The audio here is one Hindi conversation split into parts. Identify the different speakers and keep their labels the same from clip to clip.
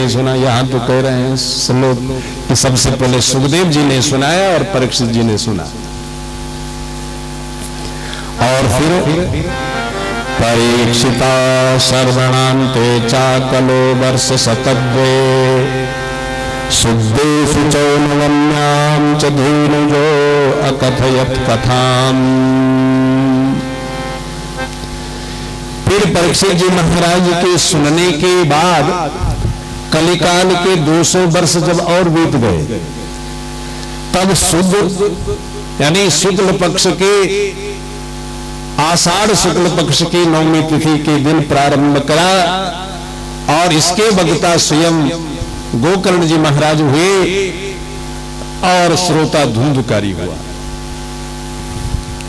Speaker 1: नहीं सुना। यहाँ तो कह रहे हैं श्लोक कि सबसे पहले सुखदेव जी ने सुनाया और परीक्षित जी ने सुना। और फिर परीक्षिता सर्वणान्ते चाकलो वर्ष शतद्वे शुद्धे शुचौ नवम्यां च धीनुजो अकथयत कथाम। फिर परीक्षित जी महाराज के सुनने के बाद कलिकाल के 200 वर्ष जब और बीत गए, तब शुद्ध यानी शुक्ल पक्ष के आषाढ़ शुक्ल पक्ष की नवमी तिथि के दिन प्रारंभ करा और इसके वक्ता स्वयं गोकर्ण जी महाराज हुए और श्रोता धुंधकारी हुआ।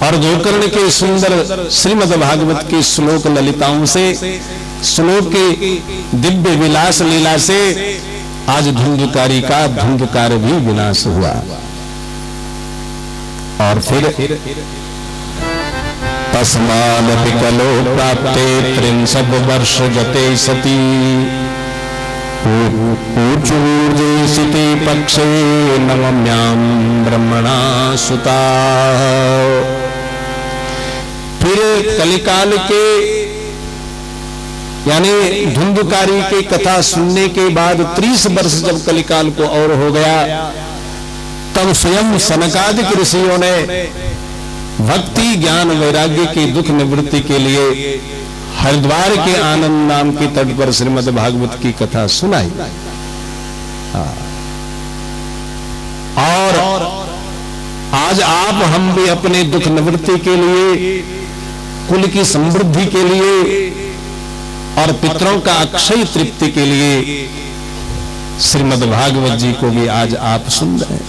Speaker 1: और गोकर्ण के सुंदर श्रीमद् भागवत की श्लोक ललिताओं से, श्लोक के दिव्य विलास लीला से आज धुंधकारी का धुंधकार भी विनाश हुआ। और फिर तस्मादपि कलो प्राप्ते 63 वर्ष गते सती ऊचूर्जेसिते पक्षे नवम्यां ब्रह्मणा सुता। फिर कलिकाल के यानी धुंधकारी की कथा सुनने के बाद 30 वर्ष जब कलिकाल को और हो गया, तब स्वयं सनकादिक ऋषियों ने भक्ति ज्ञान वैराग्य की दुख निवृत्ति के लिए हरिद्वार के आनंद नाम के तट पर श्रीमद् भागवत की कथा सुनाई। और आज आप हम भी अपने दुख निवृत्ति के लिए, कुल की समृद्धि के लिए और पितरों का अक्षय तृप्ति के लिए श्रीमद् भागवत जी को भी आज आप सुन रहे हैं।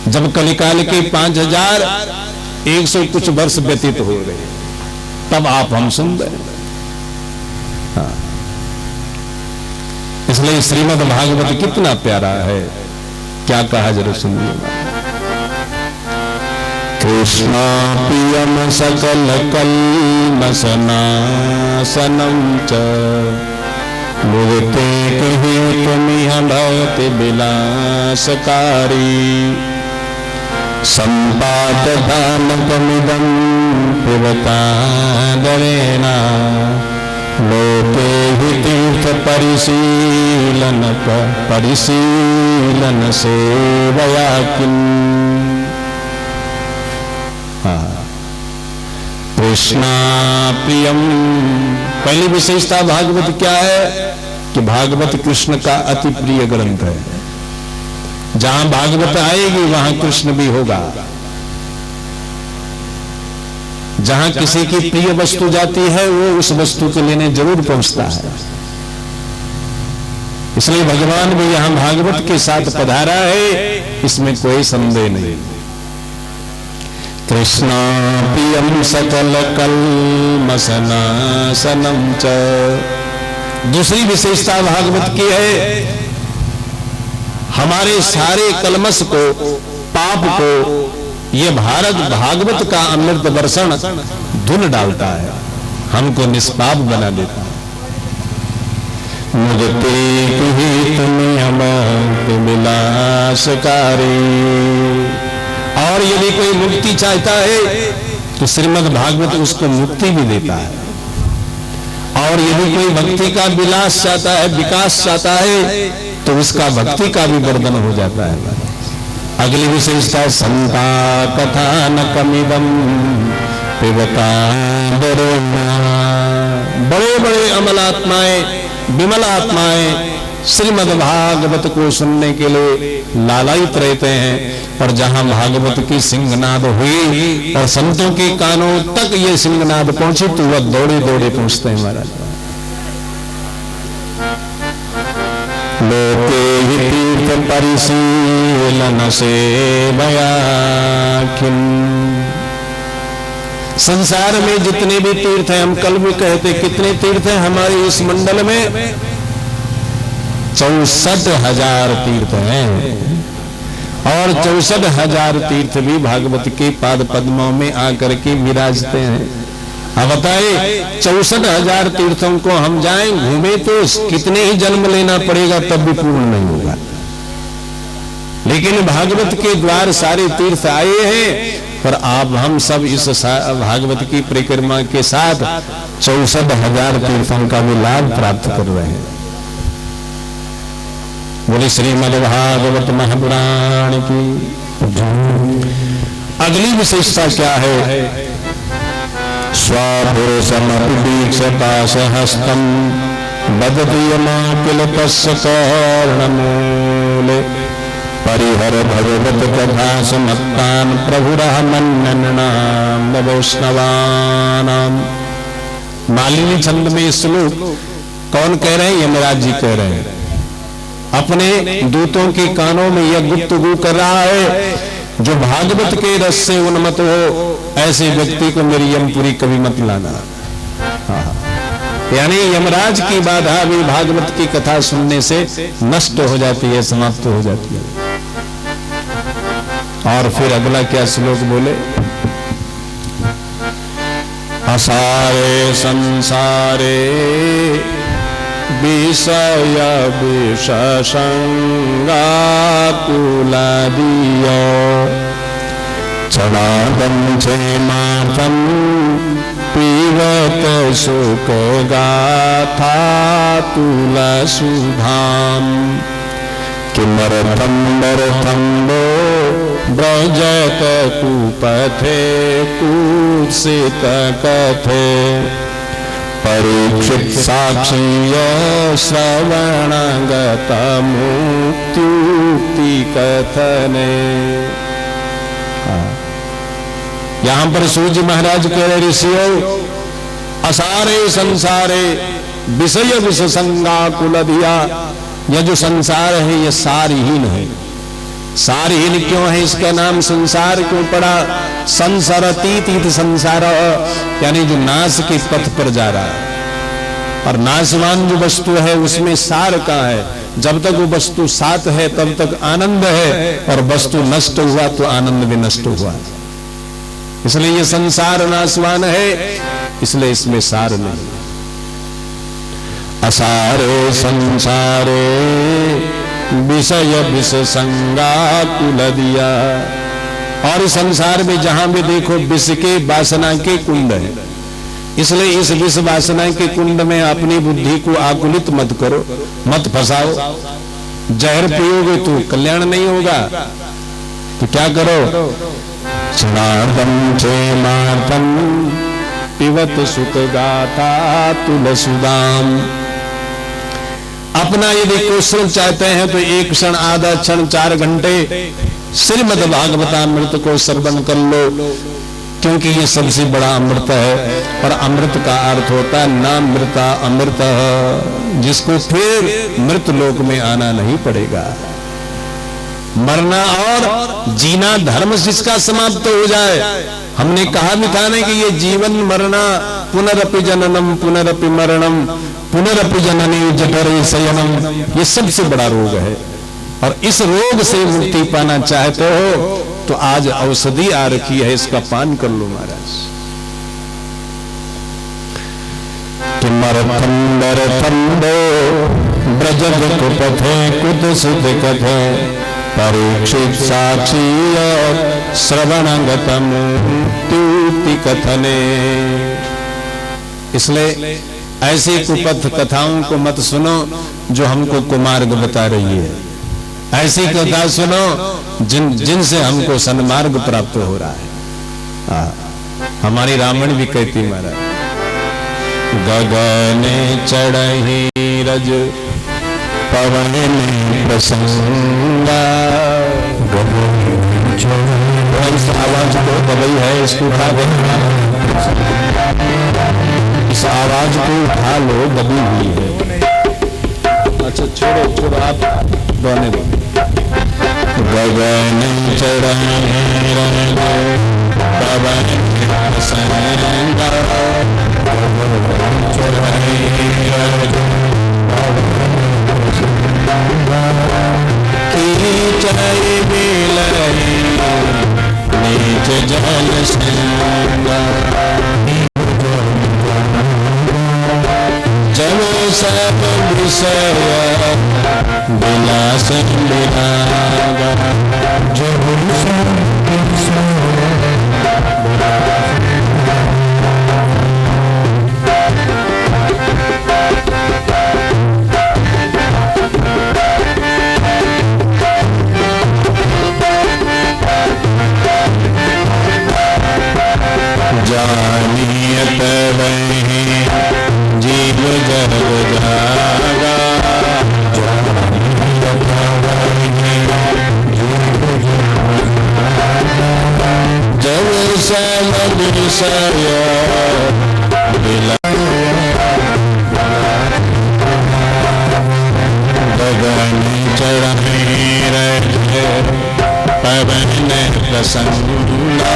Speaker 1: जब कलिकाल के 5100 कुछ वर्ष व्यतीत हो गए, तब आप हम सुन रहे हैं। इसलिए श्रीमद् भागवत कितना प्यारा है, क्या कहा जरा सुनिए। कृष्णा प्रियम सकल कल्मषनाशनं च मुक्ते हेतुमिह भवति विलासकारी सम्पाददानकमिदं पिबतादरेण लोके हि तीर्थ परिशीलन सेवया किम्। कृष्णा प्रियम, पहली विशेषता भागवत क्या है कि भागवत कृष्ण का अति प्रिय ग्रंथ है। जहां भागवत आएगी वहां कृष्ण भी होगा। जहां किसी की प्रिय वस्तु जाती है वो उस वस्तु के लेने जरूर पहुंचता है। इसलिए भगवान भी यहां भागवत के साथ पधारा है, इसमें कोई संदेह नहीं। कृष्णा प्रियम सकल कल्मषनाशनं च। दूसरी विशेषता भागवत की है, हमारे सारे कलमश को, पाप को ये भागवत का अमृत वर्षण धुन डालता है, हमको निष्पाप बना देता है। मुक्ति विलासकारी। और यदि कोई मुक्ति चाहता है तो श्रीमद् भागवत उसको मुक्ति भी देता है। और यदि कोई भक्ति का विलास चाहता है, विकास चाहता है, तो उसका भक्ति का भी वर्धन हो जाता है। अगली विशेषता संता कथानकमिदं पिबतादरेण। बड़े बड़े अमलात्माएं, विमल आत्माएं श्रीमद् भागवत को सुनने के लिए लालायित रहते हैं। और जहां भागवत की सिंहनाद हुई और संतों के कानों तक ये सिंहनाद पहुंची तो वह दौड़े दौड़े पहुंचते हैं महाराज। लोके हि तीर्थ परिशीलन सेवया किम्। संसार में जितने भी तीर्थ हैं, हम कल भी कहते कितने तीर्थ हैं हमारे इस मंडल में, 64,000 तीर्थ हैं। और 64,000 तीर्थ भी भागवत के पाद पद्मों में आकर के विराजते हैं। अब बताए 64,000 तीर्थों को हम जाएं घूमे तो कितने ही जन्म लेना पड़ेगा तब भी पूर्ण नहीं होगा। लेकिन भागवत के द्वार सारे तीर्थ आए हैं, पर आप हम सब इस भागवत की परिक्रमा के साथ 64,000 तीर्थों का भी लाभ प्राप्त कर रहे हैं। बोले श्रीमद् भागवत महापुराण की। अगली विशेषता क्या है? स्वपुरुषमपीक्षपाशहस्तं बदतीयमाकिलतस्य कर्णमूले परिहर भगवत कथा समत्तान् प्रभुरहमन्यन्नाम वैष्णवानाम। मालिनी छंद में श्लोक कौन कह रहे हैं? यमराज जी कह रहे हैं। अपने दूतों के कानों में यह गुप्तगू कर रहा है, जो भागवत के रस से उन्मत्त हो ऐसे व्यक्ति को मेरी यमपुरी कभी मत लाना। यानी यमराज की बाधा भी भागवत की कथा सुनने से नष्ट हो जाती है, समाप्त हो जाती है। और फिर अगला क्या श्लोक बोले? असारे संसारे विषय विषसंगाकुलादियो चणादं क्षेमार्थं पीवत सुखगाथा तुलसुधाम् किमर्थं वरथं वो व्रजत कुपथे कुत्सित कथे परीक्षित साक्षीय श्रवणगत मुक्त्युक्ति कथने। यहां पर सूर्य महाराज कह रहे ऋषियों, असारे संसारे विषय विषसंगा कुलधिया। यह जो संसार है यह सारहीन है। सारहीन क्यों है? इसका नाम संसार क्यों पड़ा? संसारतीत संसार, यानी जो नाश के पथ पर जा रहा है। और नाशवान जो वस्तु है उसमें सार कहाँ है? जब तक वो वस्तु साथ है तब तक आनंद है, और वस्तु नष्ट हुआ तो आनंद भी नष्ट हुआ। इसलिए ये संसार नाशवान है, इसलिए इसमें सार नहीं। असारे संसारे विषय विषसंगा कुलदिया। और संसार में जहां भी देखो विष के वासना के कुंड है, इसलिए इस विष वासना के कुंड में अपनी बुद्धि को आकुलित मत करो, मत फंसाओ। जहर पियोगे तो कल्याण नहीं होगा। तो क्या करो? स्नातम क्षेमार्थम पिबत सुख गाथा तुलसुदाम। अपना यदि कौशल चाहते हैं तो एक क्षण, आधा क्षण, 4 घंटे श्रीमद् भागवतामृत को श्रवण कर लो, क्योंकि ये सबसे बड़ा अमृत है। और अमृत का अर्थ होता है नामृता अमृत, जिसको फिर मृत लोक में आना नहीं पड़ेगा। मरना और जीना धर्म जिसका समाप्त हो जाए। हमने कहा भी था ना कि ये जीवन मरना, पुनरपि जननम पुनरपि मरणम पुनरपि जननी जठरे शयनम, ये सबसे बड़ा रोग है। और इस रोग से मुक्ति पाना चाहते हो तो आज औषधि आ रखी है, इसका पान कर लो महाराज। किमर्थं वरथंदो ब्रजत कुपथे कुत्सित कथे परीक्षित साक्षीय श्रवणगत मुक्त्युक्ति कथने। इसलिए ऐसी कुपथ कथाओं को मत सुनो जो हमको कुमार्ग बता रही है। ऐसी कथा सुनो जिनसे हमको सन्मार्ग प्राप्त हो रहा है। हमारी रावण भी कहती महाराज, गगने चढ़ी रज पवन प्रसंगा। इस आवाज को दबाई है, इसको उठा दे। इस आवाज को उठा लो, दबी हुई है। अच्छा छोड़ो छोड़ो, आप दोने दो। गगन चढ़े पवन प्रसंगा नीच जल संगा से मिलागा जो जानियत वही जीव जग जागा जब समय गगन चढ़े रहे पवन प्रसन्ना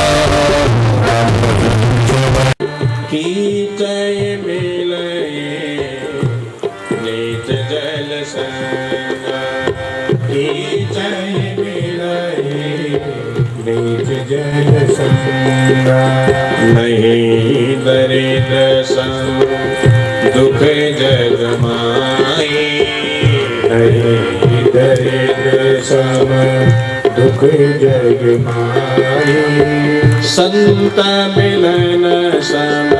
Speaker 1: कीचय मिलये नीच जल संगा कीचय मिलये नीच जल संगा नहीं दरिद्र संग दुख जग माही नहीं दरिद्र संग दुख जग माही संत मिलन सम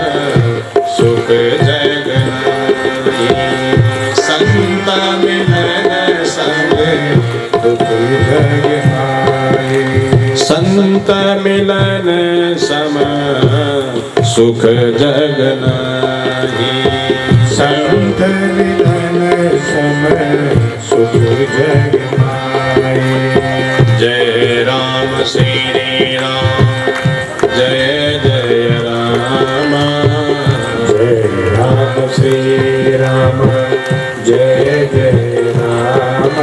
Speaker 1: सुख जग माही संत मिलन सम दुख जग माही संत मिलन सम सुख जग नाही संत मिलन सम सुख जग माही जय राम श्री राम जय जय राम जय राम श्री राम जय जय राम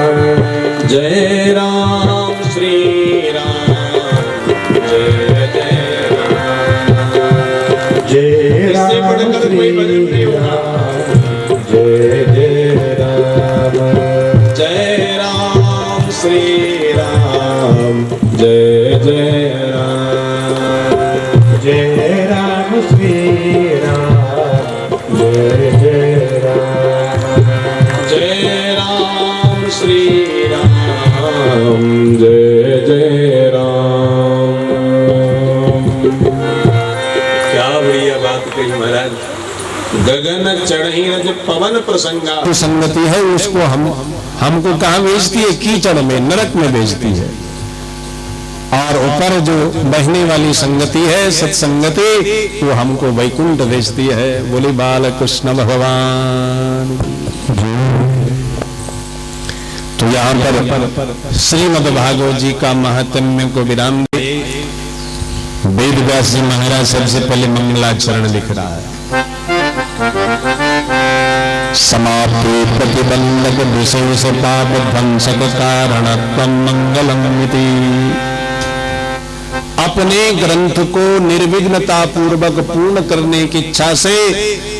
Speaker 1: जय राम श्री राम जय जय राम जय इससे बढ़कर कोई भजन नहीं होगा जय जय राम जय राम श्री राम जय जय राम जय राम श्री राम जय जय राम जय राम श्री राम जय जय राम। क्या बढ़िया बात कही महाराज। गगन चढ़ी रज पवन प्रसंगा जो संगति है उसको हमको कहाँ भेजती है? कीचड़ में, नरक में भेजती है। और ऊपर जो बहने वाली संगति है सत्संगति वो हमको वैकुंठ भेजती है। बोले बाल कृष्ण भगवान। तो यहाँ पर श्रीमद् भागवत जी का महात्म्य को विराम दे वेद व्यास जी महाराज सबसे पहले मंगलाचरण लिख रहा है। समाप्ति प्रतिबंधक विशेष पाप ध्वंसक कारणत्वं मंगलमिति। अपने ग्रंथ को निर्विघ्नता पूर्वक पूर्ण करने की इच्छा से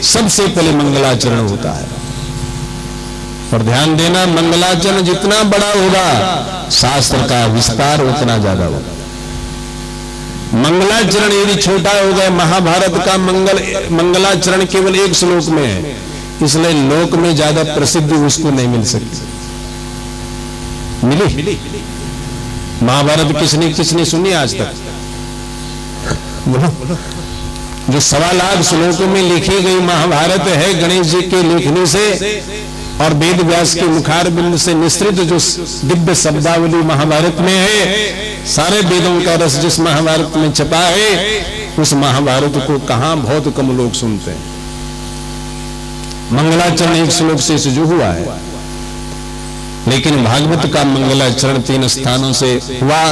Speaker 1: सबसे पहले मंगलाचरण होता है। और ध्यान देना, मंगलाचरण जितना बड़ा होगा शास्त्र का विस्तार उतना ज्यादा होगा। मंगलाचरण यदि छोटा हो गया, महाभारत का मंगलाचरण केवल एक श्लोक में है, इसलिए लोक में ज्यादा प्रसिद्धि उसको नहीं मिल सकती। मिली महाभारत किसने सुनी आज तक? बोलो। जो 1.25 लाख श्लोकों में लिखी गई महाभारत है गणेश जी के लेखनी से और वेद व्यास के मुखार बिंद से निश्रित जो दिव्य शब्दावली महाभारत में है, सारे वेदों का रस जिस महाभारत में छपा है, उस महाभारत को कहां बहुत कम लोग सुनते हैं। मंगलाचरण एक श्लोक से शुरू हुआ है, लेकिन भागवत का मंगलाचरण 3 स्थानों से हुआ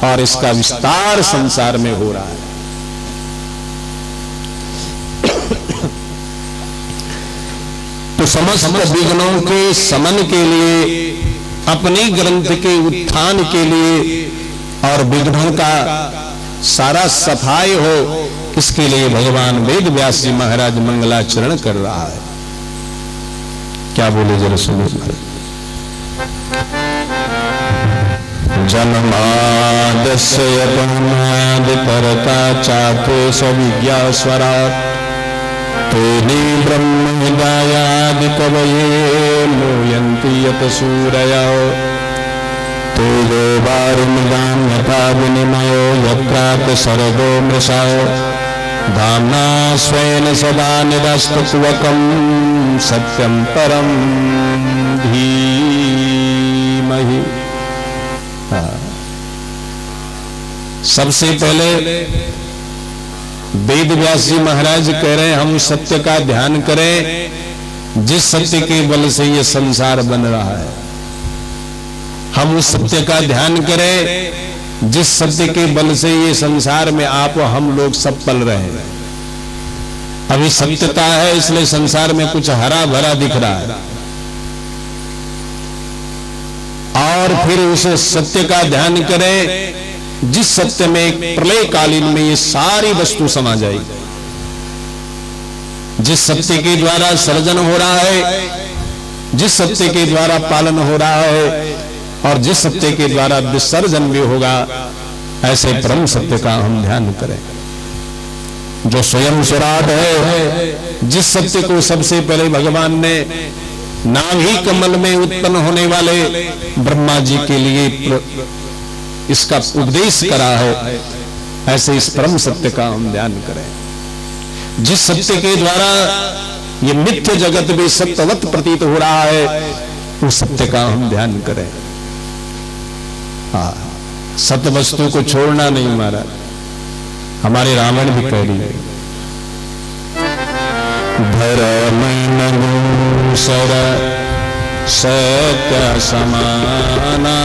Speaker 1: और इसका विस्तार संसार में हो रहा है। तो समस्त विघ्नों के समन के लिए, अपने ग्रंथ के उत्थान के लिए और विघ्नों का सारा सफाई हो, इसके लिए भगवान वेद व्यास जी महाराज मंगलाचरण कर रहा है। क्या बोले जरा सुनो। जन्मादस्य यतोनादि परता चाते सविज्ञा स्वरात् तेने ब्रह्महृदायादि कवये मूयन्ति यत सूरया तेजो वारिमृगां यथा विनिमयो यत्रापि सर्गो मृषायो धाम्ना स्वेन सदा निरस्तकुवकं सत्यं परं धीमहि। सबसे पहले वेद व्यास जी महाराज कह रहे हैं हम सत्य का ध्यान करें जिस सत्य के बल से ये संसार बन रहा है। हम उस सत्य का ध्यान करें जिस सत्य के बल से ये संसार में आप हम लोग सब पल रहे हैं। अभी सत्यता है इसलिए संसार में कुछ हरा भरा दिख रहा है, और फिर उस सत्य का ध्यान करें जिस सत्य में एक प्रलय कालीन में ये सारी वस्तु समा जाएगी। जिस सत्य के द्वारा सर्जन हो रहा है, जिस सत्य के द्वारा पालन हो रहा है और जिस सत्य के द्वारा विसर्जन भी होगा, ऐसे परम सत्य का हम ध्यान करें जो स्वयं स्वराट है। जिस सत्य को सबसे पहले भगवान ने नाभि कमल में उत्पन्न होने वाले ब्रह्मा जी के लिए इसका उपदेश करा है, ऐसे इस परम सत्य का हम ध्यान करें। जिस सत्य के द्वारा ये मिथ्य जगत भी सत्यवत प्रतीत हो रहा है, उस सत्य का हम ध्यान करें। सत्य वस्तु को छोड़ना नहीं महाराज, हमारे रावण भी कह रही है धर्म नगुसर सत्य समाना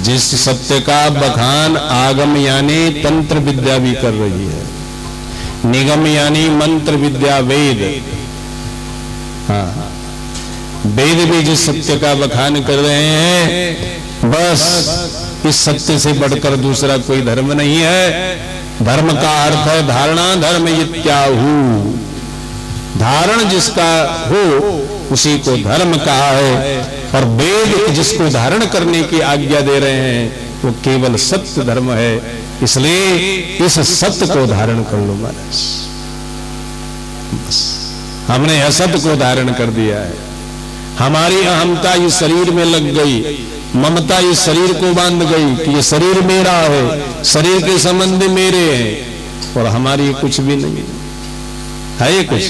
Speaker 1: जिस सत्य का बखान आगम यानी तंत्र विद्या भी कर रही है, निगम यानी मंत्र विद्या वेद, हाँ वेद भी जिस सत्य का बखान कर रहे हैं, बस इस सत्य से बढ़कर दूसरा कोई धर्म नहीं है। धर्म का अर्थ है धारणा, धर्म इत्याहु, धारण जिसका हो उसी को धर्म कहा है। और वेद जिसको धारण करने की आज्ञा दे रहे हैं वो केवल सत्य धर्म है। इसलिए इस सत्य को धारण कर लो महाराज। बस हमने असत्य को धारण कर दिया है। हमारी अहमता इस शरीर में लग गई, ममता इस शरीर को बांध गई कि ये शरीर मेरा है, शरीर के संबंध मेरे हैं, और हमारी कुछ भी नहीं है कुछ।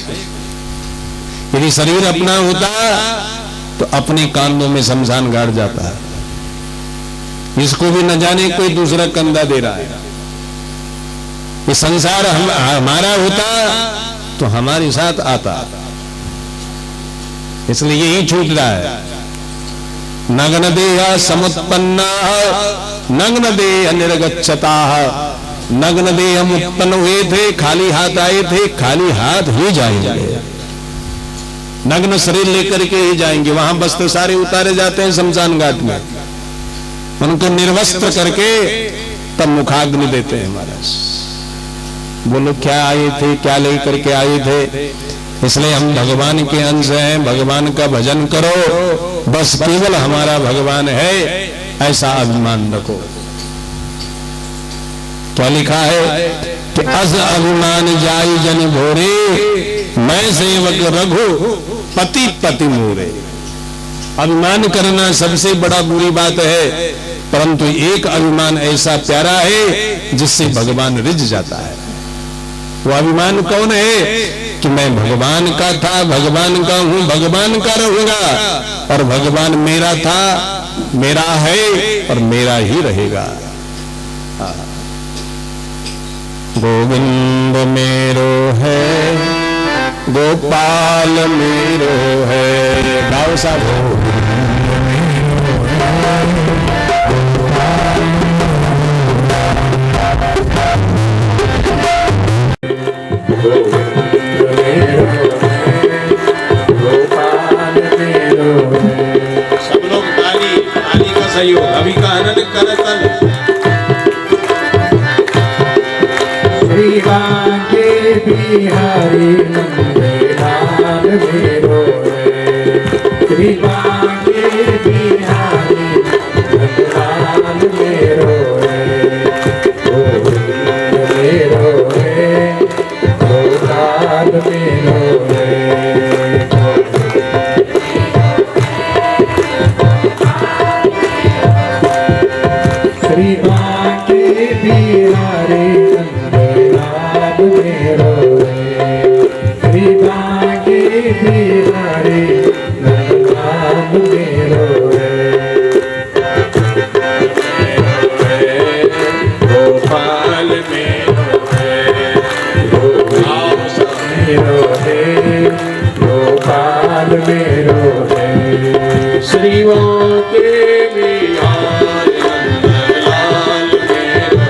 Speaker 1: यदि शरीर अपना होता तो अपने कांधों में शमशान गाड़ जाता है। इसको भी न जाने कोई दूसरा कंधा दे रहा है। ये संसार हमारा होता तो हमारे साथ आता, इसलिए यही छूट रहा है। नग्न देह समुत्पन्ना नग्न देह निर्गच्छता। नग्न देह हम उत्पन्न हुए थे, खाली हाथ आए थे, खाली हाथ ही जाएंगे। नग्न शरीर लेकर के ही जाएंगे। वहां वस्त्र सारे उतारे जाते हैं शमशान घाट में, उनको निर्वस्त्र करके तब मुखाग्नि देते हैं महाराज। वो लोग क्या आए थे, क्या लेकर के आए थे? इसलिए हम भगवान के अंश हैं, भगवान का भजन करो, बस केवल हमारा भगवान है, ऐसा अभिमान रखो। क्या लिखा है कि अस अभिमान जाई जन भोरे, मैं सेवक रघु पति पति मोरे। अभिमान करना सबसे बड़ा बुरी बात है, परंतु एक अभिमान ऐसा प्यारा है जिससे भगवान रिझ जाता है। वो अभिमान कौन है कि मैं भगवान का था, भगवान का हूं, भगवान का रहूंगा, और भगवान मेरा था, मेरा है और मेरा ही रहेगा। गोविंद मेरो है, गोपाल मेरो है। गाओ साहब। सब लोग ताली ताली का सहयोग। अभी का आनंद करतल।
Speaker 2: श्री बांके बिहारी नंदलाल मेरो है। श्री बांके बिहारी नंदलाल मेरो है। गोविंद मेरो है, गोपाल मेरो है। श्री बांके बिहारी नंदलाल मेरो है। श्री बांके बिहारी नंदलाल मेरो है।
Speaker 1: गोपाल मेरो है,
Speaker 2: मेरो है, गोपाल मेरो है।
Speaker 1: श्री बांके बिहारी नंदलाल मेरो है।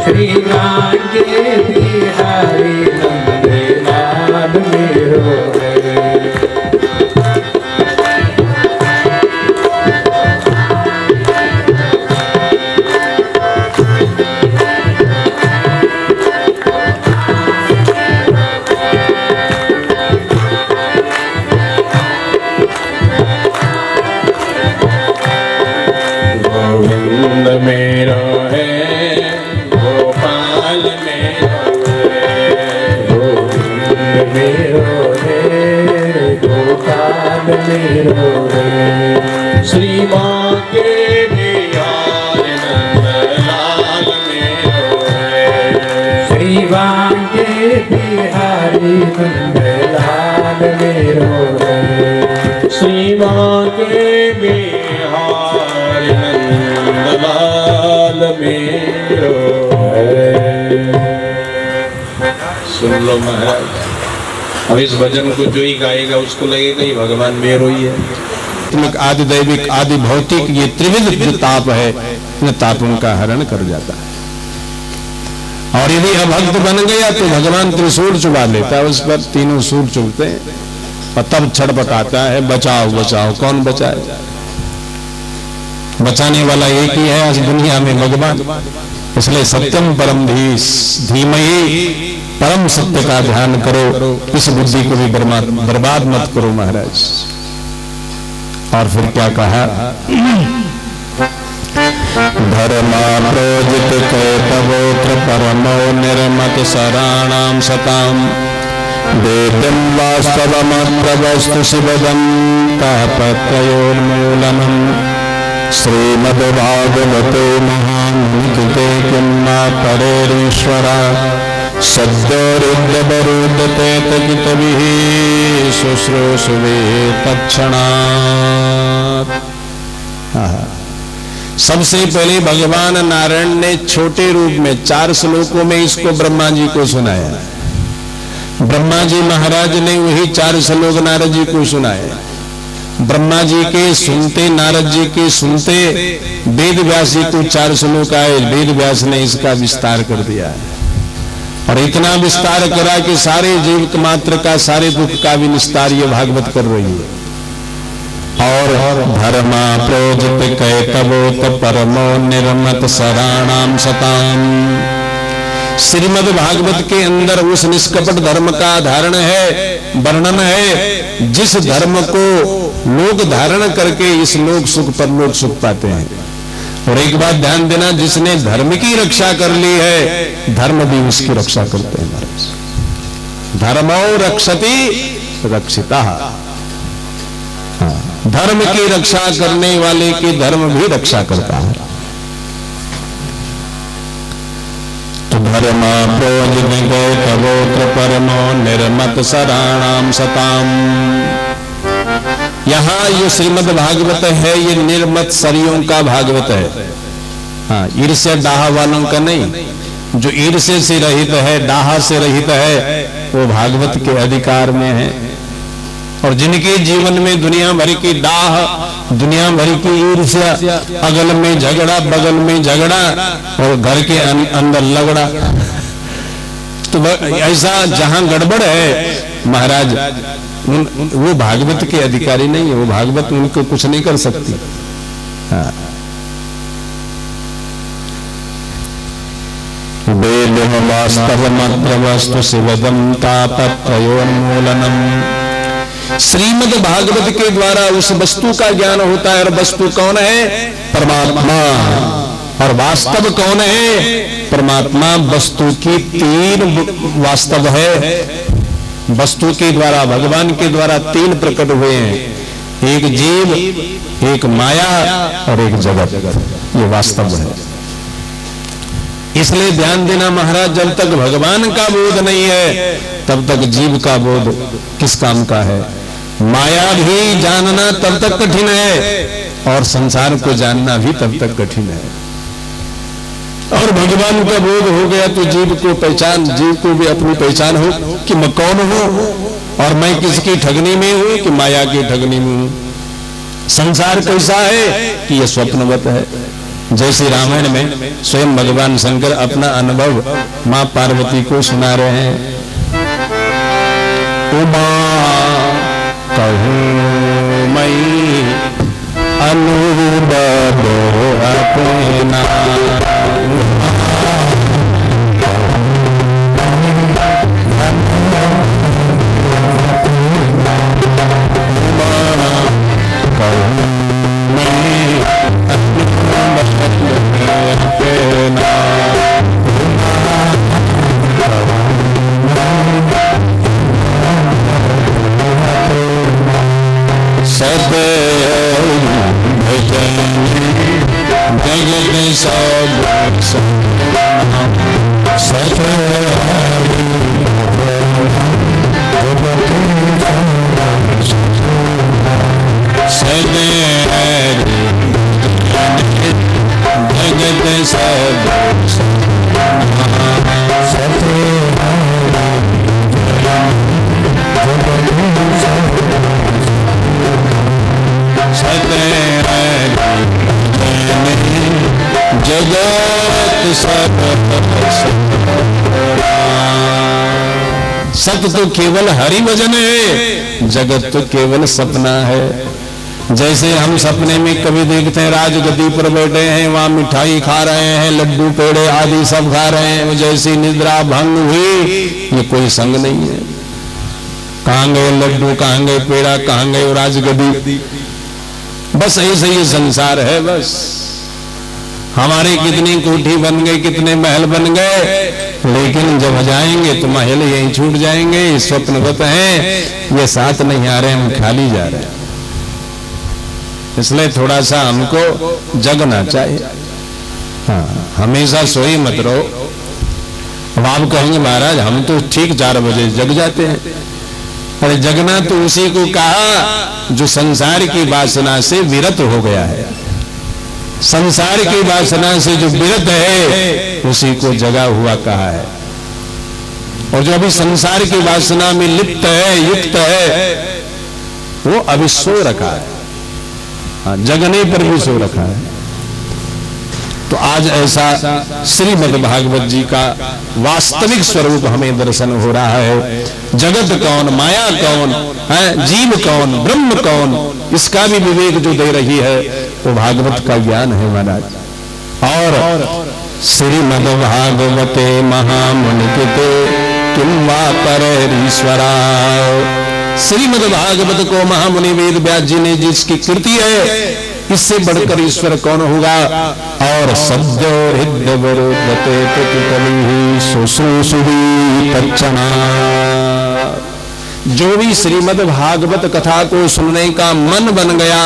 Speaker 2: श्री बांके बिहारी नंदलाल मेरो है।
Speaker 1: गोविंद मेरो है, गोपाल मेरो है।
Speaker 2: गोविंद मेरो है, गोपाल मेरो है।
Speaker 1: श्री बांके बिहारी नंदलाल मेरो है।
Speaker 2: श्री बांके बिहारी नंदलाल मेरो है।
Speaker 1: श्री बांके बिहारी नंदलाल मेरो है। सुन लो महाराज, अब इस भजन को जो ही गाएगा उसको लगेगा ही भगवान मेरो ही है। आदि दैविक आदि भौतिक ये त्रिविध जो ताप है, इन तापों का हरण कर जाता है। और यदि अभक्त बन गया तो भगवान त्रिशूल चुबा लेता है, उस पर तीनों सूर चुभते हैं और तब छड़पटाता है, बचाओ बचाओ। कौन बचाए? बचाने वाला एक ही है इस दुनिया में, भगवान। इसलिए सत्यम परम धीमहि, परम सत्य का ध्यान करो। इस बुद्धि को भी बर्बाद मत करो महाराज। और फिर क्या कहा, धर्मा प्रोजित कैतवोत्र परमो निर्मत सराणाम सताम वेदं वास्तवमत्र वस्तु शिवदं तापत्रयोन्मूलनम् श्रीमद्भागवते महामुनिकृते किम्मा परेरीश्वरा सद्योरुद्रवरुदते तकितभिः शुश्रूषुवे तत्क्षणात्। सबसे पहले भगवान नारायण ने छोटे रूप में 4 श्लोकों में इसको ब्रह्मा जी को सुनाया। ब्रह्मा जी महाराज ने वही 4 श्लोक नारद जी को सुनाए। ब्रह्मा जी के सुनते, नारद जी के सुनते वेद व्यास जी को 4 श्लोक आए। वेद व्यास ने इसका विस्तार कर दिया और इतना विस्तार करा कि सारे जीव मात्र का, सारे दुख का भी निस्तार ये भागवत कर रही है। और धर्मा प्रोजित कैतवोत परमो निर्मत सराणाम सताम। श्रीमद् भागवत के अंदर उस निष्कपट धर्म का धारण है, वर्णन है, जिस धर्म को लोग धारण करके इस लोक सुख परलोक सुख पाते हैं। और एक बात ध्यान देना, जिसने धर्म की रक्षा कर ली है, धर्म भी उसकी रक्षा करते हैं महाराज। धर्मो रक्षति रक्षिता। धर्म की रक्षा करने वाले की धर्म भी रक्षा करता है। धर्मा प्रोजित कैतवोत्र परमो निर्मत सराणाम सताम। यहाँ ये श्रीमद् भागवत है, ये निर्मत सरियों का भागवत है। हाँ, ईर्ष्या डाहा वालों का नहीं। जो ईर्ष्या से रहित है, डाहा से रहित है, वो भागवत के अधिकार में है। और जिनके जीवन में दुनिया भर की डाह, दुनिया भर की ईर्ष्या, अगल में झगड़ा, बगल में झगड़ा और घर के अंदर लगड़ा, तो ऐसा जहां गड़बड़ है महाराज, वो भागवत के अधिकारी नहीं है। वो भागवत उनको कुछ नहीं कर सकती। हाँ। वेदम वास्तवमत्र वस्तु शिवदं तापत्रयोन्मूलनम्। श्रीमद् भागवत के द्वारा उस वस्तु का ज्ञान होता है। और वस्तु कौन है? परमात्मा। और वास्तव कौन है? परमात्मा। वस्तु की 3 वास्तव है। वस्तु के द्वारा, भगवान के द्वारा 3 प्रकट हुए हैं, एक जीव, एक माया और एक जगत। ये वास्तव है। इसलिए ध्यान देना महाराज, जब तक भगवान का बोध नहीं है तब तक जीव का बोध किस काम का है। माया भी जानना तब तक कठिन है और संसार को जानना भी तब तक कठिन है। और भगवान का बोध हो गया तो जीव को पहचान, जीव को भी अपनी पहचान हो कि मैं कौन हूं और मैं किसकी ठगनी में हूं कि माया की ठगनी में हूं। संसार कैसा है कि यह स्वप्नवत है। जैसे रामायण में स्वयं भगवान शंकर अपना अनुभव मां पार्वती को सुना रहे हैं। उमा कहूं मैं अनुभव अपना, सत तो केवल हरि भजन है, जगत तो केवल सपना है। जैसे हम सपने में कभी देखते हैं राजगद्दी पर बैठे हैं, वहां मिठाई खा रहे हैं, लड्डू पेड़े आदि सब खा रहे हैं, जैसी निद्रा भंग हुई, ये कोई संग नहीं है। कहां गए लड्डू, कहां गए पेड़ा, कहां गए राजगद्दी। बस ऐसे ही संसार है। बस हमारे कितनी कोठी बन गई, कितने महल बन गए, लेकिन जब जाएंगे तो महल यहीं छूट जाएंगे। स्वप्नवत हैं, ये साथ नहीं आ रहे, हम खाली जा रहे हैं। इसलिए थोड़ा सा हमको जगना चाहिए। हाँ, हमेशा सोई मत रहो। अब आप कहेंगे महाराज हम तो ठीक 4 बजे जग जाते हैं। अरे जगना तो उसी को कहा जो संसार की वासना से विरत हो गया है। संसार की वासना से जो विरत है उसी को जगा हुआ कहा है। और जो अभी संसार की वासना में लिप्त है, युक्त है, वो अभी सो रखा है। हाँ, जगने पर भी सो रखा है। तो आज ऐसा श्रीमद् भागवत जी का वास्तविक स्वरूप हमें दर्शन हो रहा है। जगत कौन, माया कौन है, जीव कौन, ब्रह्म कौन, इसका भी विवेक जो दे रही है वो भागवत का ज्ञान है महाराज। और श्रीमद् भागवते महामुनिकृते किं वा परैरीश्वरा। श्रीमद् भागवत को महामुनि वेद व्यास जी ने जिसकी कृति है, इससे बढ़कर ईश्वर कौन होगा। और सद्यो हृदय विरोधते प्रतिकली शुश्रूषुहि तच्चना। जो भी श्रीमद् भागवत कथा को सुनने का मन बन गया,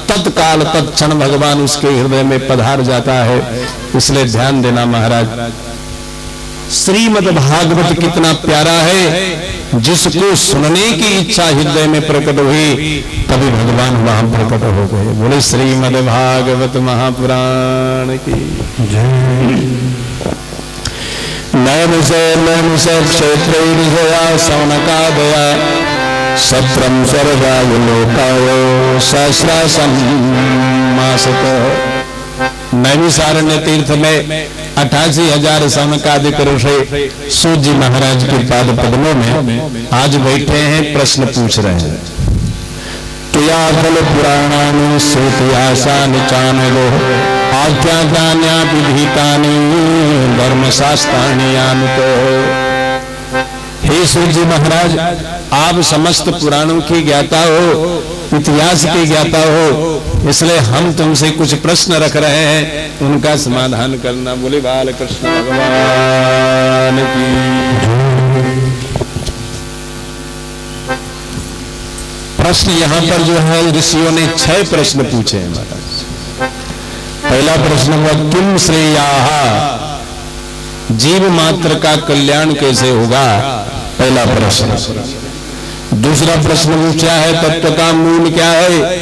Speaker 1: तत्काल तत्क्षण भगवान उसके हृदय में पधार जाता है। इसलिए ध्यान देना महाराज, श्रीमद् भागवत कितना प्यारा है। जिसको सुनने की इच्छा हृदय में प्रकट हुई, तभी भगवान वहां प्रकट हो गए। बोले श्रीमद् भागवत महापुराण की जय। नैन से क्षेत्र सौनकादया सत्रम स्वर्गाय लोकाय सहस्रासम नैमिषारण्य तीर्थ में 88,000 सौनकादिक ऋषि सूत जी महाराज के पाद पद्मों में आज बैठे हैं, प्रश्न पूछ रहे हैं। तुया फल पुराणानि श्रुतियासानि चानलो आख्यातान्या विधितानि धर्मशास्त्राणि यान्तो। हे सूत जी महाराज, आप समस्त पुराणों की ज्ञाता हो, इतिहास की ज्ञाता हो, इसलिए हम तुमसे कुछ प्रश्न रख रहे हैं, उनका समाधान करना। बोले बाल कृष्ण भगवान की। प्रश्न यहाँ पर जो है ऋषियों ने 6 प्रश्न पूछे हैं महाराज। पहला प्रश्न हुआ किम श्रेयाः, जीव मात्र का कल्याण कैसे होगा, पहला प्रश्न। दूसरा प्रश्न पूछा है तत्व का मूल क्या है।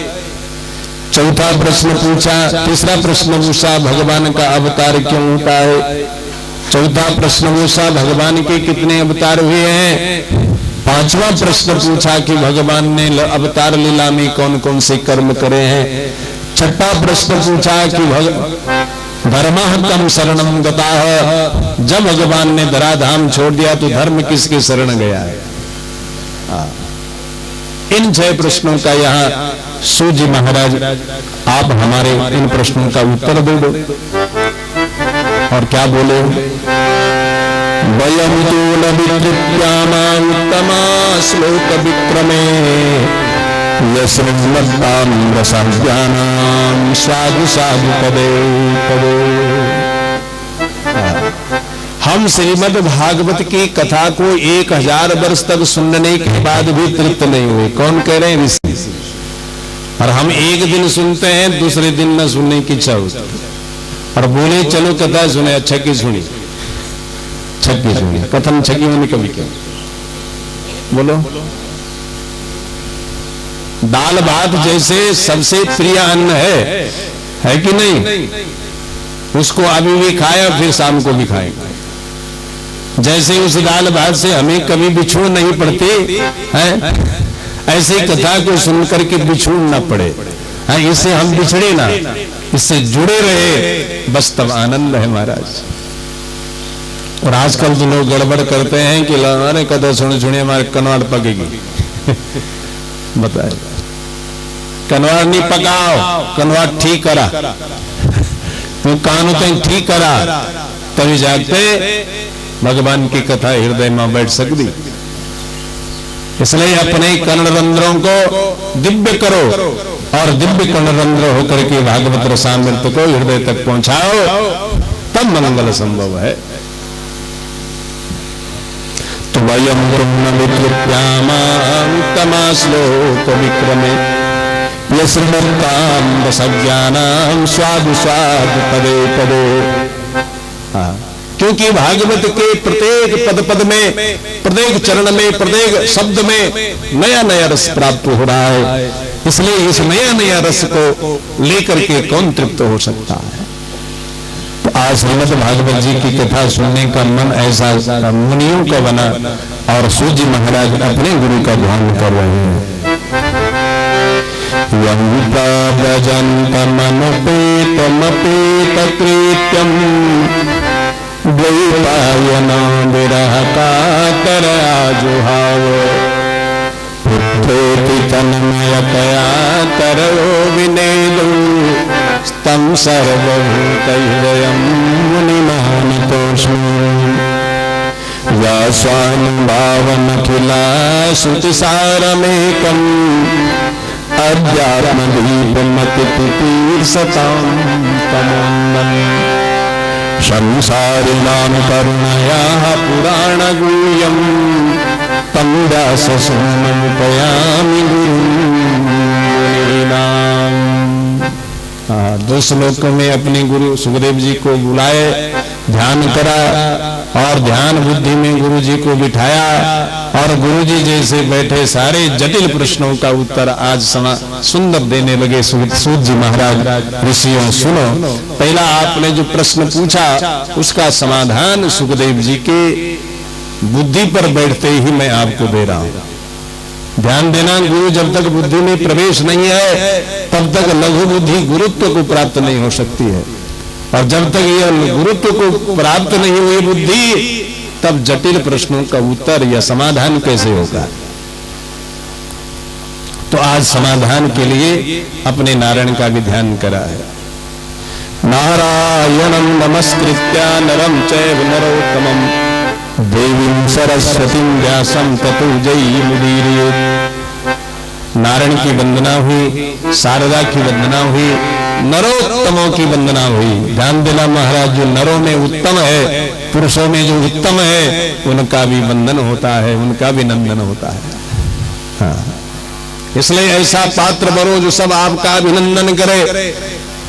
Speaker 1: चौथा प्रश्न पूछा, तीसरा प्रश्न पूछा भगवान का अवतार क्यों होता है। चौथा प्रश्न पूछा भगवान के कितने अवतार हुए हैं। पांचवा प्रश्न पूछा कि भगवान ने अवतार लीला में कौन कौन से कर्म करे हैं। छठा प्रश्न पूछा कि धर्मः कम शरणं गताः, जब भगवान ने धराधाम छोड़ दिया तो धर्म किसके शरण गया है। इन 6 प्रश्नों का यहाँ सूत जी महाराज आप हमारे इन प्रश्नों का उत्तर दे दो। और क्या बोले, वयं तु न विद्यामा उत्तमा श्लोक विक्रमे यस्मद्दां रसज्ञानां साधु साधु पदे पदे। हम श्रीमद् भागवत की कथा को 1000 वर्ष तक सुनने के बाद भी तृप्त नहीं हुए। कौन कह रहे हैं, ऋषि। और हम एक दिन सुनते हैं, दूसरे दिन न सुनने की इच्छा होती और बोले चलो कथा सुने। अच्छा की सुनी, छक्की सुनी, कथन छक्की होने कभी क्या बोलो। दाल भात जैसे सबसे प्रिय अन्न है कि नहीं, उसको अभी भी खाए फिर शाम को भी खाएंगे। जैसे उस दाल भात से हमें कभी बिछोड़ नहीं पड़ती है, ऐसे कथा को सुनकर के बिछोड़ ना पड़े है, इससे हम बिछड़े ना, इससे जुड़े रहे, बस तब आनंद है महाराज। और आजकल जो लोग गड़बड़ करते हैं कि हमारे कथा सुने सुने हमारे कनवाड़ पकेगी बताए, कनवाड़ नहीं पकाओ, कनवाड़ ठीक करा, तो कानों तक ठीक करा, तभी जागते भगवान की कथा हृदय में बैठ सकती। इसलिए अपने कर्ण रंध्रों को दिव्य करो, और दिव्य कर्णरंध्र होकर के भागवत रसामृत को हृदय तक पहुंचाओ, तब मंगल संभव है। तो वयम तमाश्लोक विक्रमे यश्रमत्तां रसज्ञानां स्वादु स्वादु पदे पदे। क्योंकि भागवत के प्रत्येक पद पद में, प्रत्येक चरण में, प्रत्येक शब्द में नया नया रस प्राप्त हो रहा है। इसलिए इस नया नया रस को लेकर के कौन तृप्त हो सकता है। तो आज श्रीमद् भागवत जी की कथा सुनने का मन ऐसा मुनियों का बना और सूत जी महाराज अपने गुरु का ध्यान कर रहे हैं। कृत्यम द्वैपायन विरह कातर आजुहाव पुत्रेति तन्मयतया तरयो विनेदु स्तम सर्वभूतहृदयं मुनिमानितोऽस्मि व्यासानुभावमखिला श्रुतिसारमेकम् अध्यात्मदीपमतितीर्षतां तमोन्नम् संसारिणां करुणयाः पुराणगुह्यम् तं व्याससूनुमुपयामि गुरुमुनीनाम्। दो श्लोकों में अपने गुरु सुखदेव जी को बुलाए, ध्यान करा और ध्यान बुद्धि में गुरु जी को बिठाया और गुरु जी जैसे बैठे सारे जटिल प्रश्नों का उत्तर आज सुंदर देने लगे सूत जी महाराज। ऋषियों सुनो, पहला आपने जो प्रश्न पूछा उसका समाधान सुखदेव जी के बुद्धि पर बैठते ही मैं आपको दे रहा हूं। ध्यान देना, गुरु जब तक बुद्धि में प्रवेश नहीं है तब तक लघु बुद्धि गुरुत्व को प्राप्त नहीं हो सकती है, और जब तक यह गुरुत्व को प्राप्त नहीं हुई बुद्धि तब जटिल प्रश्नों का उत्तर या समाधान कैसे होगा। तो आज समाधान के लिए अपने नारायण का भी ध्यान करा है। नारायणं नमस्कृत्य नरं चैव नरोत्तमं देवीं सरस्वतीं व्यासं ततो जयमुदीरयेत्। नारायण की वंदना हुई, शारदा की वंदना हुई, नरोत्तमों की वंदना हुई। ध्यान देना महाराज, जो नरों में उत्तम है, पुरुषों में जो उत्तम है, उनका भी वंदन होता है, उनका भी नंदन होता है। हाँ, इसलिए ऐसा पात्र बनो जो सब आपका अभिनंदन करे,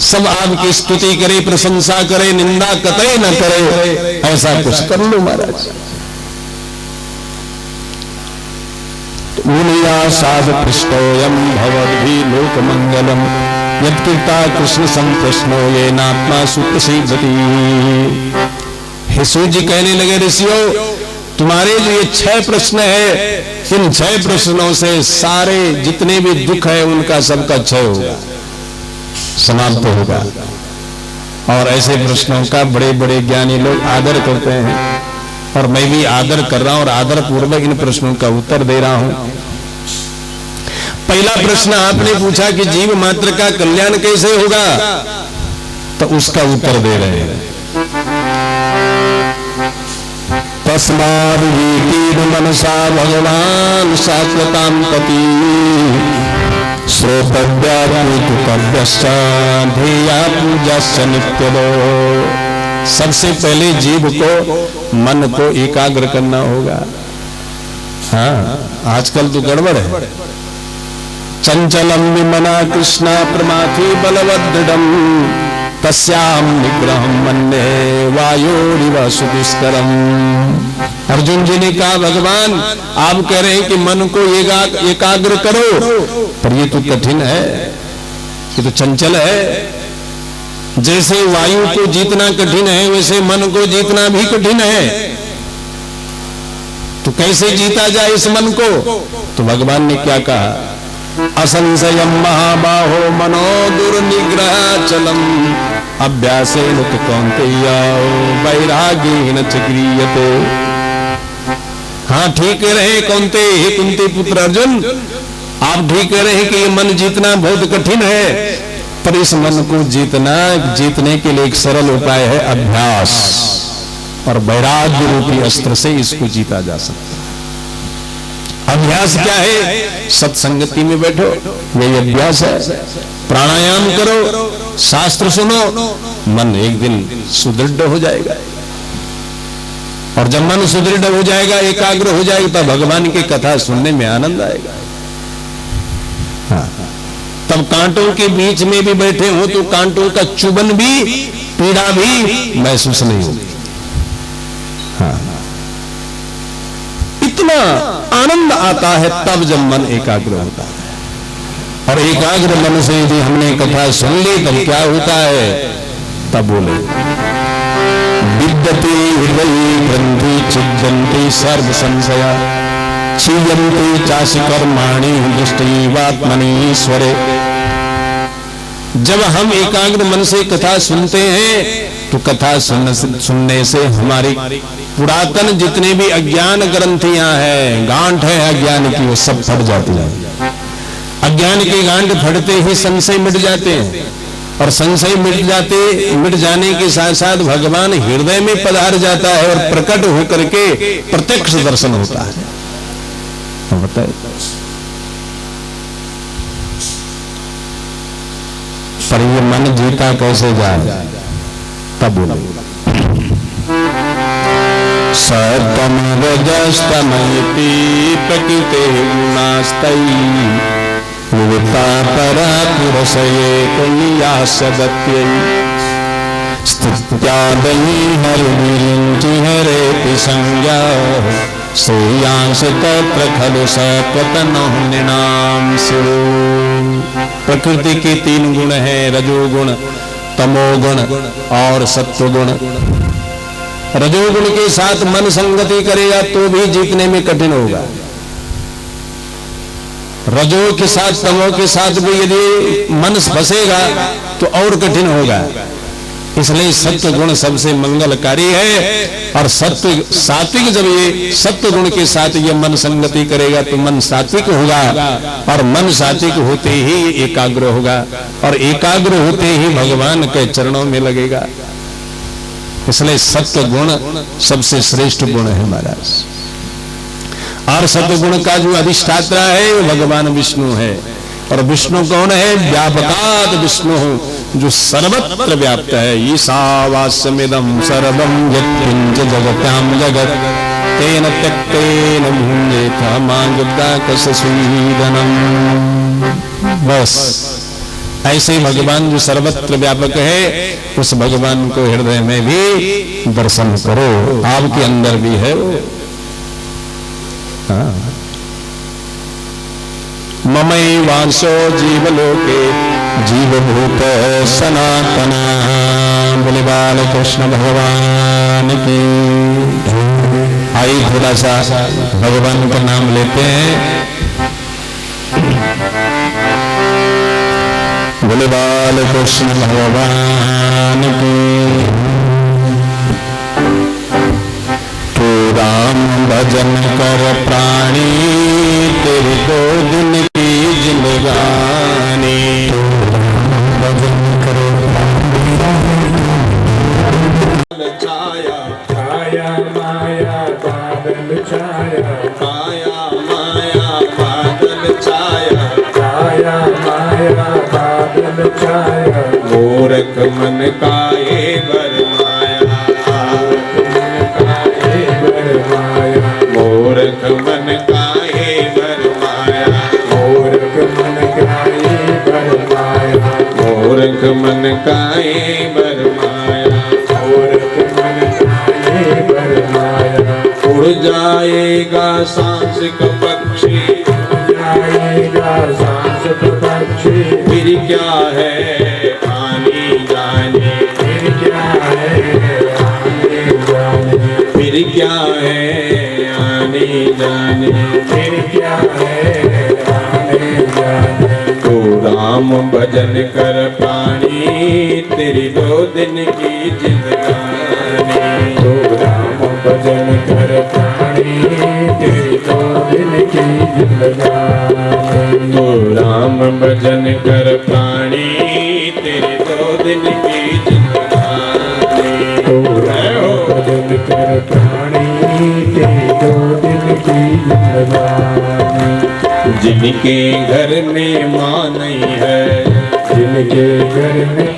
Speaker 1: सब आपकी स्तुति करे, प्रशंसा करे, निंदा कतई न करे। ऐसा कुछ कर लो महाराज। मुनिया साधु पृष्ठोयम भवद्भि लोकमंगलम यत्कीर्ता कृष्ण संप्रश्नो ये नात्मा सुप्रसिद्धति। हे सूत जी कहने लगे, ऋषियों तुम्हारे जो ये 6 प्रश्न है, इन 6 प्रश्नों से सारे जितने भी दुख है उनका सबका क्षय होगा, समाप्त होगा। और ऐसे प्रश्नों का बड़े बड़े ज्ञानी लोग आदर करते हैं और मैं भी आदर कर रहा हूं और आदर पूर्वक इन प्रश्नों का उत्तर दे रहा हूं। पहला प्रश्न आपने पूछा कि जीव मात्र का कल्याण कैसे होगा, तो उसका उत्तर दे रहे हैं। तस्माद् वीतिर् मनसा भगवान शाश्वतां पति श्रोतव्या पूजितव्यश्च ध्येया पूजाश्च नित्यदो। सबसे पहले जीव को, मन को एकाग्र करना होगा। हाँ, आजकल तो गड़बड़ है। चंचलम विमना कृष्णा प्रमाथि बलवदृढ़ तस्याम निग्रहम मन्ये वायोरिव सुदुष्करम। अर्जुन जी ने कहा, भगवान आप कह रहे हैं कि मन को एकाग्र करो, पर ये तो कठिन है, ये तो चंचल है। जैसे वायु को जीतना कठिन है वैसे मन को जीतना भी कठिन है। तो कैसे जीता जाए इस मन को? तो भगवान ने क्या कहा, असंशयम महाबाहो मनो दुर्निग्रहाचलम अभ्यासेन तु कौन्तेय वैराग्येन च गृह्यते। हाँ, ठीक रहे कौन्ते, हे कुंती पुत्र अर्जुन, आप ठीक कह रहे हैं कि ये मन जीतना बहुत कठिन है, पर इस मन को जीतने के लिए एक सरल उपाय है अभ्यास, और वैराग्य रूपी अस्त्र से इसको जीता जा सकता है। अभ्यास क्या है? सत्संगति में बैठो, यही अभ्यास है। प्राणायाम करो, शास्त्र सुनो, मन एक दिन सुदृढ़ हो जाएगा। और जब मन सुदृढ़ हो जाएगा, एकाग्र हो जाएगा, तब भगवान की कथा सुनने में आनंद आएगा। हाँ, तब कांटों के बीच में भी बैठे हो तो कांटों का चुभन भी, पीड़ा भी महसूस नहीं होगी। हाँ, इतना आनंद आता है तब जब मन एकाग्र होता है। और एकाग्र मन से यदि हमने कथा सुन ली तब क्या होता है? तब बोले विद्यते हृदये ग्रंथि छिद्यन्ते सर्व संशया क्षीयन्ते चासि कर्माणि दृष्टैवात्मनीश्वरे। जब हम एकाग्र मन से कथा सुनते हैं तो कथा सुनने से हमारी पुरातन जितने भी अज्ञान ग्रंथियां हैं, गांठ है अज्ञान की, वो सब फट जाती है। अज्ञान के गांठ फटते ही संशय मिट जाते हैं, और संशय मिट जाने के साथ साथ भगवान हृदय में पधार जाता है और प्रकट होकर के प्रत्यक्ष दर्शन होता है। पर ये मन जीता कैसे जाए? तब बोलो सतम रजस्तमयति प्रकृते गुणास्तयी विविता परा पुरसये पुण्यासदत्यै स्थित्यादयी हरिविरिञ्चि हरेति संज्ञा श्रेयांश तत्र खलु सत्वतनो नृणाम स्यो। प्रकृति के तीन गुण हैं, रजोगुण, तमोगुण और सत्वगुण। रजोगुण के साथ मन संगति करेगा तो भी जीतने में कठिन होगा। रजो के साथ तमो के साथ भी यदि मन फंसेगा तो और कठिन होगा। इसलिए सत्व गुण सबसे मंगलकारी है। और सत्व सात्विक, जब ये सत्व गुण के साथ ये मन संगति करेगा तो मन सात्विक होगा, और मन सात्विक होते ही एकाग्र होगा, और एकाग्र होते ही भगवान के चरणों में लगेगा। इसलिए सत्व गुण सबसे श्रेष्ठ गुण है महाराज। और सत्व गुण का जो अधिष्ठाता है वो भगवान विष्णु है। और विष्णु कौन है? व्यापकात् विष्णु, जो सर्वत्र व्याप्त है। ईशावास्यमिदं सर्वं यत्किंच जगत्यां जगत् तेन त्यक्तेन भुञ्जेत मांगुदाकसुईदनम्। बस ऐसे भगवान जो सर्वत्र व्यापक है, उस भगवान को हृदय में भी दर्शन करो। आपके अंदर भी है वो। हाँ। ममैवांशो जीवलोके जीवभूत सनातना। बोले बाल कृष्ण भगवान की। आइए थोड़ा सा भगवान का नाम लेते हैं। बोले बाल कृष्ण भगवान की। तो राम भजन कर प्राणी तेरे 2 दिन की जिंदगानी। भजन करो छाया
Speaker 2: छाया माया बादल छाया,
Speaker 1: छाया माया बादल छाया,
Speaker 2: छाया माया बादल छाया।
Speaker 1: मूर्ख मन काहे बरमाया, मूर्ख मन काहे बरमाया,
Speaker 2: मूर्ख मन काहे बरमाया,
Speaker 1: मूर्ख मन काहे बरमाया,
Speaker 2: मूर्ख मन काहे बरमाया।
Speaker 1: उड़ जाएगा सांसिक पक्षी,
Speaker 2: जाएगा सांसद पक्षी,
Speaker 1: फिर क्या है आने जाने,
Speaker 2: फिर क्या है आने जाने,
Speaker 1: फिर क्या है आने जाने,
Speaker 2: फिर क्या है आने जाने।
Speaker 1: तो राम भजन कर प्राणी तेरी 2 दिन की जिंदगानी।
Speaker 2: तो राम भजन कर प्राणी तेरी 2 दिन की जिंदगानी।
Speaker 1: तो राम भजन कर प्राणी तेरी 2 दिन की जिंदगानी।
Speaker 2: तो राम भजन कर प्राणी तेरी 2 दिन की जिंदगानी।
Speaker 3: जिनके घर में माँ नहीं है,
Speaker 2: जिनके घर में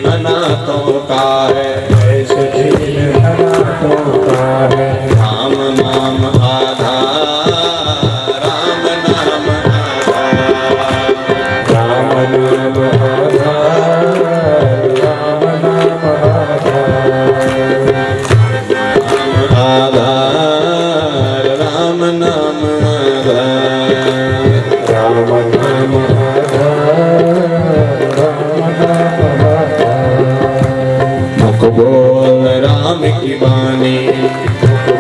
Speaker 3: अनाथों का है,
Speaker 2: ऐसे दीन अनाथों का है।
Speaker 3: राम नाम आधार, राम नाम आधार,
Speaker 2: राम नाम आधार, राम नाम
Speaker 3: आधार, राम नाम आधार,
Speaker 2: राम नाम
Speaker 3: मुख बोल राम की बानी,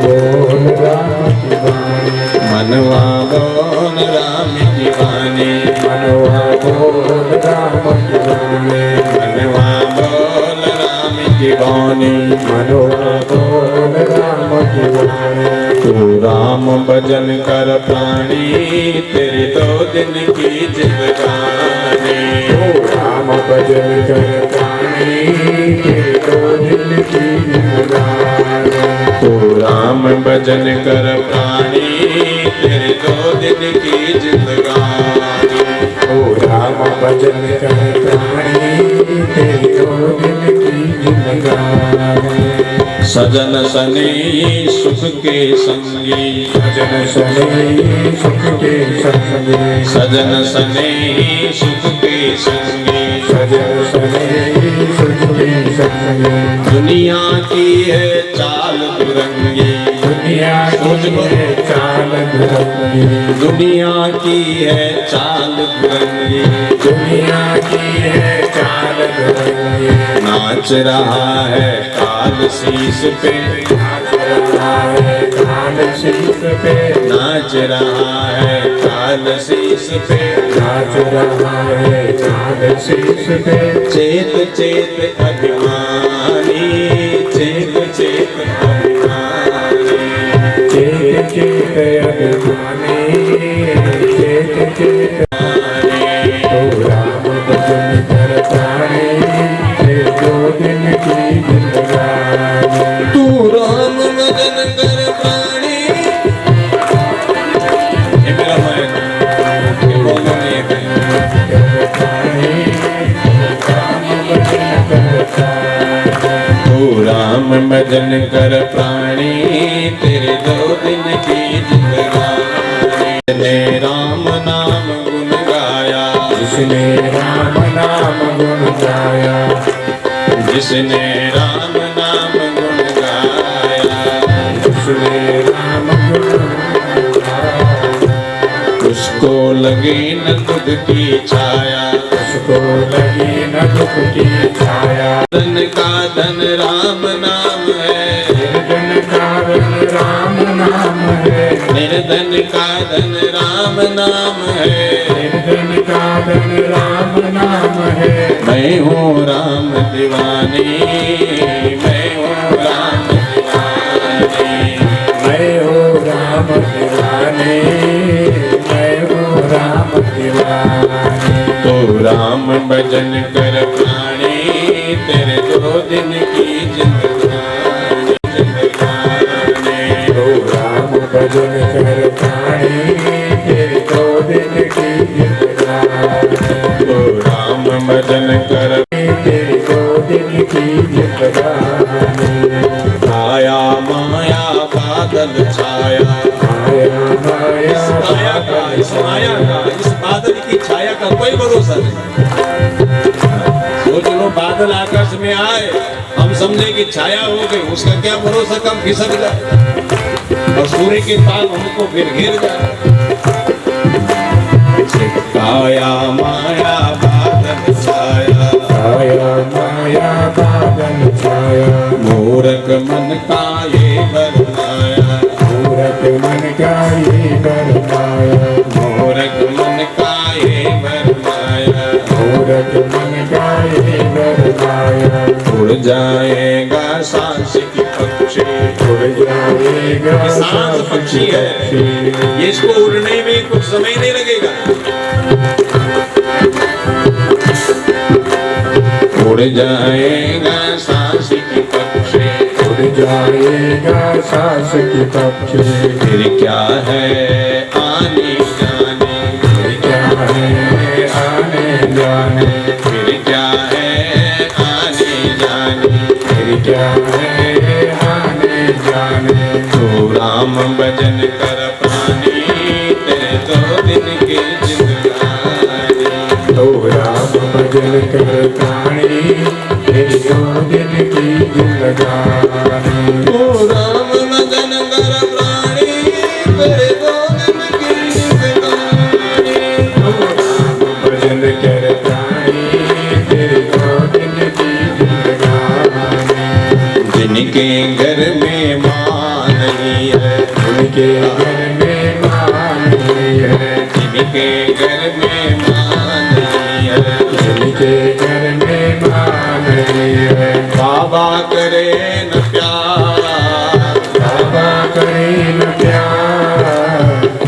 Speaker 2: बोल राम की बानी।
Speaker 3: मनवा बोल राम की बानी,
Speaker 2: मनवा बोल राम की बानी।
Speaker 3: मनवा बोल राम की बानी।
Speaker 2: मनवा बोल राम की बानी।
Speaker 3: तू राम भजन कर प्राणी, तेरी 2 दिन की जिंदगानी।
Speaker 2: राम भजन कर प्राणी, तेरे 2 दिन की जिंदगानी।
Speaker 3: तू राम भजन कर प्राणी, तेरी 2 दिन की जिंदगानी।
Speaker 2: ओ राम भजन कर प्राणी, तेरे 2 दिन की जिंदगानी।
Speaker 3: सजन सने सुख के संगी,
Speaker 2: सजन सने सुख के संगी।
Speaker 3: सजन सने सुख के संगी।
Speaker 2: सजन सने सुख के संगी।
Speaker 3: दुनिया की है चाल दुरंगी,
Speaker 2: दुनिया की है चाल दुरंगी।
Speaker 3: दुनिया की है चाल दुरंगी।
Speaker 2: दुनिया की है चाल दुरंगी।
Speaker 3: नाच रहा है काल शीस पे,
Speaker 2: नाच रहा है काल शीस पे।
Speaker 3: नाच रहा है काल शीस पे।
Speaker 2: नाच रहा है काल शीस पे।
Speaker 3: चेत चेत अभिमानी, चेत चेत अभिमानी।
Speaker 2: चेत चेत अभिमानी, चेत चेत। तो राम भजन कर प्राणी, तेरे 2 दिन की जिंदगानी।
Speaker 3: तू राम भजन कर प्राणी। ये मेरा माइक ये बोलना नहीं है। तू राम भजन कर प्राणी, तेरे 2 दिन की जिंदगानी। जिसने राम नाम गुण गाया,
Speaker 2: जिसने राम नाम गुण गाया।
Speaker 3: जिसने राम नाम लगे न दुख की छाया,
Speaker 2: उसको लगी न दुख की छाया।
Speaker 3: धन का धन राम नाम है,
Speaker 2: निर्धन का धन राम नाम है,
Speaker 3: निर्धन का धन राम नाम है,
Speaker 2: निर्धन का धन राम नाम है।
Speaker 3: मैं हूँ राम दीवानी, मैं हूँ राम दीवानी,
Speaker 2: मैं हूँ राम दीवाने, मैं हूँ राम दीवाने।
Speaker 3: तो राम भजन कर प्राणी, तेरे 2 दिन की जिंदगानी, जिंदगानी।
Speaker 2: तो राम भजन कर प्राणी, तेरे 2 दिन की जिंदगानी।
Speaker 3: तो राम भजन कर
Speaker 2: तेरे 2 दिन की जिंदगानी।
Speaker 3: छाया माया बादल छाया,
Speaker 2: माया माया
Speaker 3: इस बादल की छाया का कोई भरोसा नहीं। सोच लो बादल आकाश में आए, हम समझे कि छाया हो गई, उसका क्या भरोसा, कब खिसक जाए और सूर्य के ताप हमको फिर घेर जाए। छाया माया बादल छाया,
Speaker 2: माया माया बादल छाया।
Speaker 3: मूरख मन का ये बरमाया,
Speaker 2: मूरख मन का ये बरमाया,
Speaker 3: मूरख मन का ये बरमाया।
Speaker 2: मूरख मन का ये बरमाया।
Speaker 3: उड़ जाएगा सांस की पक्षी,
Speaker 2: उड़ जाएगा
Speaker 3: ये सांस पक्षी है, ये इसको उड़ने में कुछ समय नहीं लगेगा। उड़ जाएगा सांस की पक्षी,
Speaker 2: उड़ जाएगा सांस की पक्षी।
Speaker 3: फिर क्या है आने जाने,
Speaker 2: फिर क्या है आने जाने,
Speaker 3: फिर क्या है आने जाने।
Speaker 2: फिर क्या है आने जाने।
Speaker 3: तो राम भजन कर प्राणी, तेरे 2 दिन की जिंदगानी।
Speaker 2: तो राम भजन कर प्राणी, तेरी 2 दिन की जिंदगानी।
Speaker 3: तो राम भजन कर प्राणी, तेरे 2 दिन की जिंदगानी।
Speaker 2: तो राम भजन कर प्राणी, तेरी 2 दिन की जिंदगानी।
Speaker 3: जिनके घर में मां नहीं है,
Speaker 2: उनके घर में मां नहीं है,
Speaker 3: जिनके घर में मां नहीं है,
Speaker 2: उनके घर में मां नहीं है।
Speaker 3: बाबा करे न प्यार,
Speaker 2: बाबा करे न प्यार,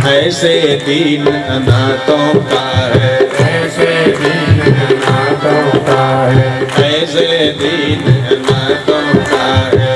Speaker 3: ऐसे दीन अनाथों का है,
Speaker 2: ऐसे दीन अनाथों का है,
Speaker 3: ऐसे दीन अनाथों का है।